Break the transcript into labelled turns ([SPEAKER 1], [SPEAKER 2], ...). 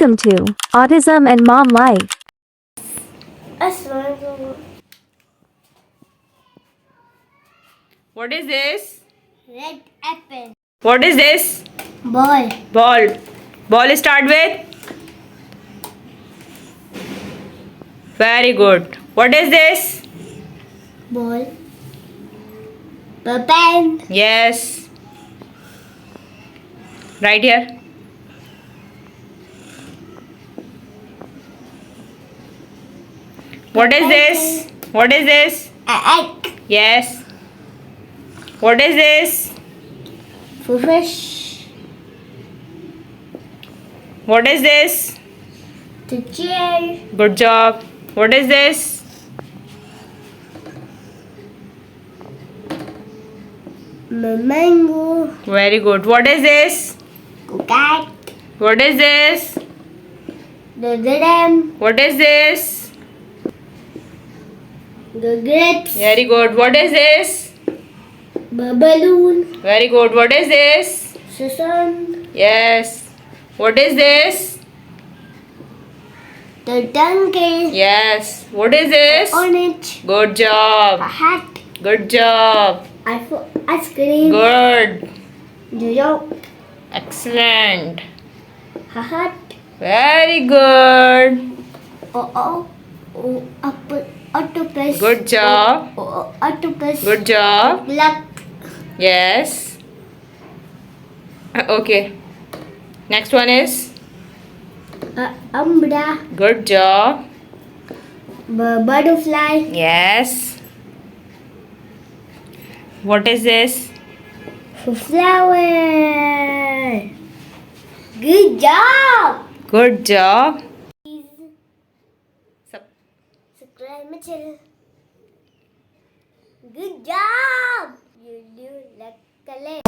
[SPEAKER 1] Welcome to Autism and Mom Life.
[SPEAKER 2] What is this?
[SPEAKER 3] Red apple.
[SPEAKER 2] What is this?
[SPEAKER 3] Ball.
[SPEAKER 2] Ball. Ball start with? Very good. What is this?
[SPEAKER 3] Ball. Pen.
[SPEAKER 2] Yes. Right here. What is this? What is this?
[SPEAKER 3] Egg.
[SPEAKER 2] Yes. What is this?
[SPEAKER 3] Fish.
[SPEAKER 2] What is this?
[SPEAKER 3] The chair.
[SPEAKER 2] Good job. What is this?
[SPEAKER 3] Mango.
[SPEAKER 2] Very good. What is this?
[SPEAKER 3] Cat.
[SPEAKER 2] What is this?
[SPEAKER 3] The drum.
[SPEAKER 2] What is this?
[SPEAKER 3] The grapes.
[SPEAKER 2] Very good. What is this?
[SPEAKER 3] The balloon.
[SPEAKER 2] Very good. What is this?
[SPEAKER 3] The sun.
[SPEAKER 2] Yes. What is this?
[SPEAKER 3] The donkey.
[SPEAKER 2] Yes. What is this?
[SPEAKER 3] Orange.
[SPEAKER 2] Good
[SPEAKER 3] A
[SPEAKER 2] job.
[SPEAKER 3] hat.
[SPEAKER 2] Good job.
[SPEAKER 3] Ice cream.
[SPEAKER 2] Good.
[SPEAKER 3] The dog.
[SPEAKER 2] Excellent.
[SPEAKER 3] A hat.
[SPEAKER 2] Very good.
[SPEAKER 3] Octopus.
[SPEAKER 2] Good job.
[SPEAKER 3] Octopus.
[SPEAKER 2] Good job.
[SPEAKER 3] Black.
[SPEAKER 2] Yes. Okay. Next one is?
[SPEAKER 3] Umbrella.
[SPEAKER 2] Good job.
[SPEAKER 3] Butterfly.
[SPEAKER 2] Yes. What is this?
[SPEAKER 3] Flower. Good job.
[SPEAKER 2] Good job.
[SPEAKER 3] Subscribe my channel. Good job. You do like a